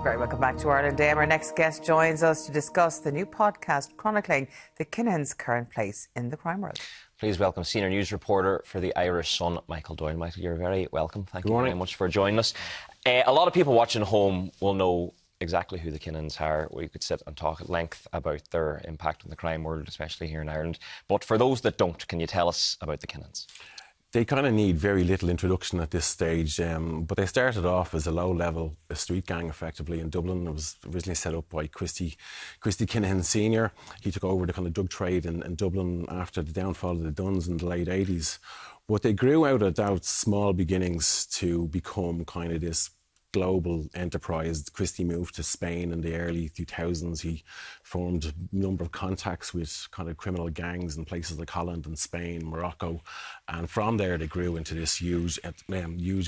Very welcome back to Ireland Day. Our next guest joins us to discuss the new podcast chronicling the Kinahans' current place in the crime world. Please welcome senior news reporter for the Irish Sun, Michael Doyle. Michael, you're very welcome. Thank you very much for joining us. A lot of people watching at home will know exactly who the Kinahans are. We could sit and talk at length about their impact on the crime world, especially here in Ireland. But for those that don't, can you tell us about the Kinahans? They kind of need very little introduction at this stage, but they started off as a low-level street gang, effectively, in Dublin. It was originally set up by Christy Kinahan Sr. He took over the kind of drug trade in Dublin after the downfall of the Duns in the late 80s. But they grew out of those small beginnings to become kind of this global enterprise. Christy moved to Spain in the early 2000s. He formed a number of contacts with kind of criminal gangs in places like Holland and Spain, Morocco, and from there they grew into this huge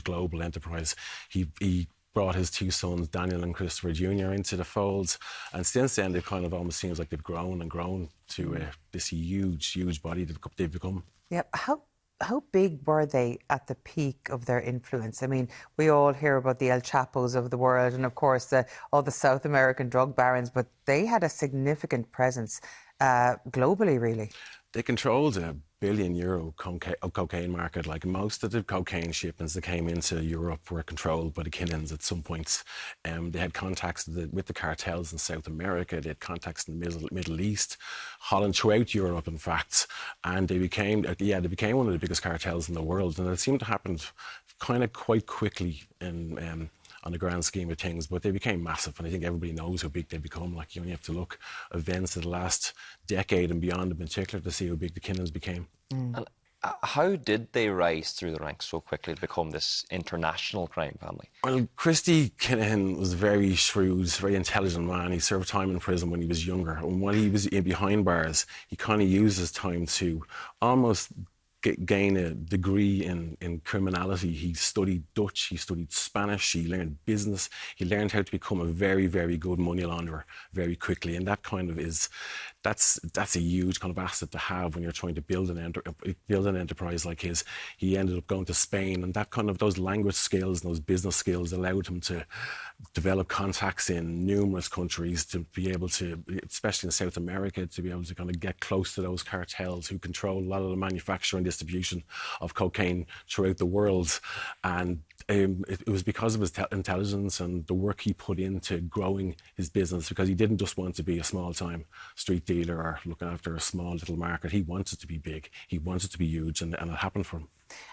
global enterprise. He brought his two sons, Daniel and Christopher Jr., into the fold, and since then it kind of almost seems like they've grown and grown to this huge body they've become. Yeah, how big were they at the peak of their influence? I mean, we all hear about the El Chapos of the world and, of course, all the South American drug barons, but they had a significant presence globally, really. They controlled a €1 billion cocaine market. Like most of the cocaine shipments that came into Europe were controlled by the Kinahans at some points. They had contacts with the cartels in South America. They had contacts in the Middle East, Holland, throughout Europe, in fact. And they became one of the biggest cartels in the world. And it seemed to happen kind of quite quickly on the grand scheme of things, but they became massive, and I think everybody knows how big they've become. Like, you only have to look events of the last decade and beyond in particular to see how big the Kinahans became. And how did they rise through the ranks so quickly to become this international crime family? Well, Christy Kinahan was a very shrewd, very intelligent man. He served time in prison when he was younger, and while he was behind bars, he kind of used his time to almost gain a degree in criminality. He studied Dutch, he studied Spanish, he learned business, he learned how to become a very, very good money launderer very quickly, and that kind of that's a huge kind of asset to have when you're trying to build an enterprise like his. He ended up going to Spain, and that kind of those language skills and those business skills allowed him to develop contacts in numerous countries, to be able to, especially in South America, to be able to kind of get close to those cartels who control a lot of the manufacture and distribution of cocaine throughout the world. And it was because of his intelligence and the work he put into growing his business, because he didn't just want to be a small-time street dealer or looking after a small little market. He wanted to be big. He wanted to be huge, and it happened for him.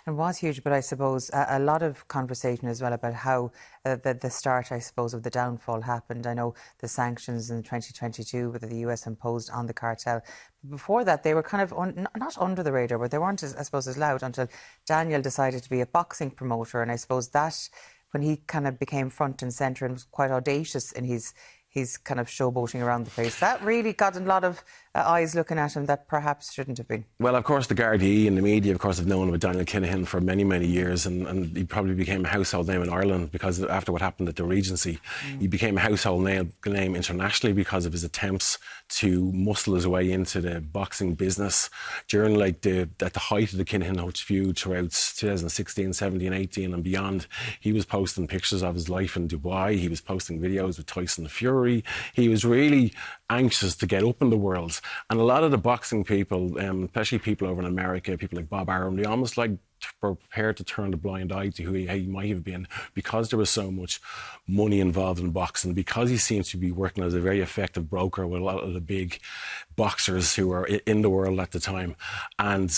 It was huge, but I suppose a lot of conversation as well about how the start, I suppose, of the downfall happened. I know the sanctions in 2022 that the US imposed on the cartel. Before that, they were kind of not under the radar, but they weren't, I suppose, as loud until Daniel decided to be a boxing promoter. And I suppose that, when he kind of became front and centre and was quite audacious in his kind of showboating around the place, that really got a lot of eyes looking at him that perhaps shouldn't have been. Well, of course, the Gardaí and the media, of course, have known about Daniel Kinahan for many, many years, and he probably became a household name in Ireland because after what happened at the Regency, he became a household name internationally because of his attempts to muscle his way into the boxing business during at the height of the Kinahan feud throughout 2016, 17, 18 and beyond. He was posting pictures of his life in Dubai. He was posting videos with Tyson Fury. He was really anxious to get up in the world. And a lot of the boxing people, especially people over in America, people like Bob Arum, they almost like were prepared to turn a blind eye to who he might have been, because there was so much money involved in boxing, because he seems to be working as a very effective broker with a lot of the big boxers who were in the world at the time. And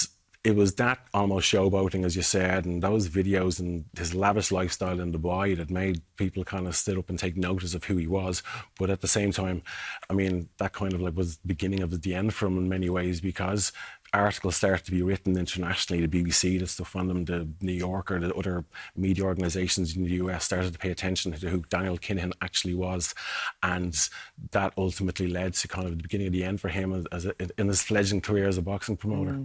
it was that almost showboating, as you said, and those videos and his lavish lifestyle in Dubai that made people kind of sit up and take notice of who he was. But at the same time, I mean, that kind of like was the beginning of the end for him in many ways, because articles started to be written internationally. The BBC did stuff on them, the New Yorker, the other media organisations in the US started to pay attention to who Daniel Kinahan actually was, and that ultimately led to kind of the beginning of the end for him in his fledgling career as a boxing promoter.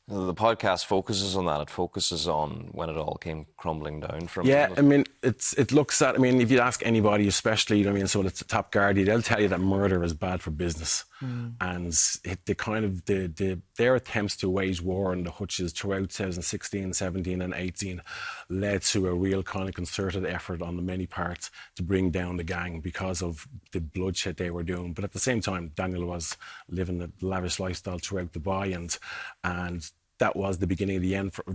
The podcast focuses on that. It focuses on when it all came crumbling down from... Yeah, I mean, it looks at... I mean, if you ask anybody, especially, I mean, so it's the top Gardaí, they'll tell you that murder is bad for business. And their attempts to wage war on the Hutches throughout 2016, 17 and 18 led to a real kind of concerted effort on the many parts to bring down the gang because of the bloodshed they were doing. But at the same time, Daniel was living a lavish lifestyle throughout Dubai, and that was the beginning of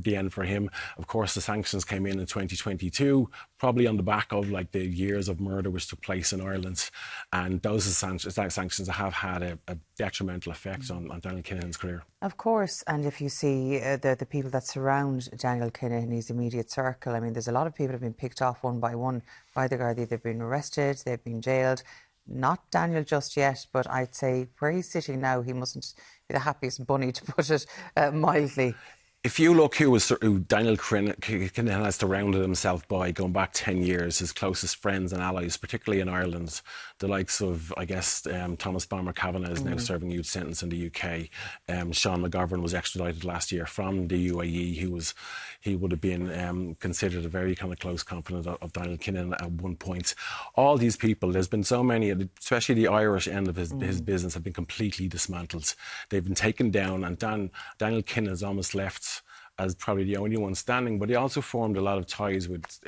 the end for him. Of course, the sanctions came in 2022, probably on the back of like the years of murder which took place in Ireland, and those sanctions have had a detrimental effect on Daniel Kinahan's career. Of course, and if you see the people that surround Daniel Kinahan in his immediate circle, I mean, there's a lot of people have been picked off one by one by the Gardaí. They've been arrested, they've been jailed. Not Daniel just yet, but I'd say where he's sitting now, he mustn't be the happiest bunny, to put it mildly. If you look who Daniel Kinahan has surrounded himself by going back 10 years, his closest friends and allies, particularly in Ireland, the likes of, I guess, Thomas Bomber Kavanagh is now serving a youth sentence in the UK. Sean McGovern was extradited last year from the UAE. He would have been considered a very kind of close confidant of Daniel Kinahan at one point. All these people, there's been so many, especially the Irish end of his business, have been completely dismantled. They've been taken down, and Daniel Kinahan is almost left as probably the only one standing, but he also formed a lot of ties with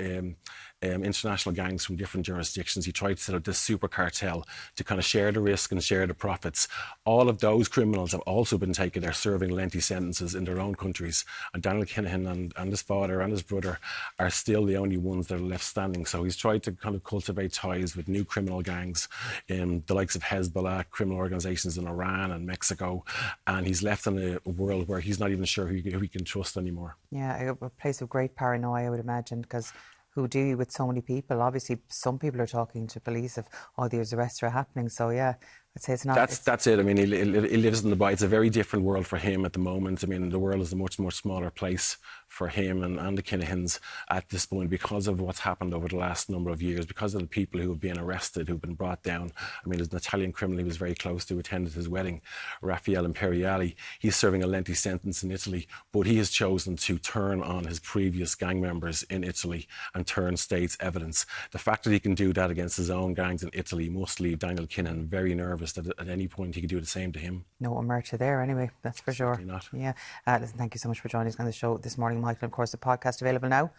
international gangs from different jurisdictions. He tried to set up this super cartel to kind of share the risk and share the profits. All of those criminals have also been taken. They're serving lengthy sentences in their own countries. And Daniel Kinahan and his father and his brother are still the only ones that are left standing. So he's tried to kind of cultivate ties with new criminal gangs in the likes of Hezbollah, criminal organizations in Iran and Mexico. And he's left in a world where he's not even sure who he can trust anymore. Yeah, a place of great paranoia, I would imagine, because who do you with so many people? Obviously, some people are talking to police if all these arrests are happening. So, yeah, I'd say it's not... That's it. I mean, he lives in Dubai. It's a very different world for him at the moment. I mean, the world is a much more smaller place for him and the Kinahans at this point because of what's happened over the last number of years, because of the people who have been arrested, who've been brought down. I mean, there's an Italian criminal he was very close to, attended his wedding, Raffaele Imperiali. He's serving a lengthy sentence in Italy, but he has chosen to turn on his previous gang members in Italy and turn state's evidence. The fact that he can do that against his own gangs in Italy must leave Daniel Kinahan very nervous that at any point he could do the same to him. No Omerta there anyway, that's for sure. Not. Yeah. Listen, thank you so much for joining us on the show this morning, Michael. Of course, the podcast available now.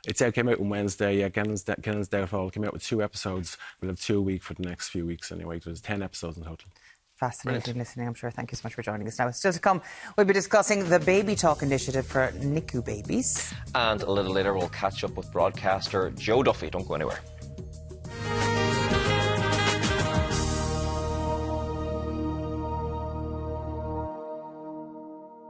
It came out on Wednesday. Yeah, Kennan's Downfall came out with 2 episodes. We'll have 2 a week for the next few weeks anyway. There's 10 episodes in total. Fascinating listening, I'm sure. Thank you so much for joining us. Now, still to come, we'll be discussing the Baby Talk initiative for NICU babies. And a little later, we'll catch up with broadcaster Joe Duffy. Don't go anywhere.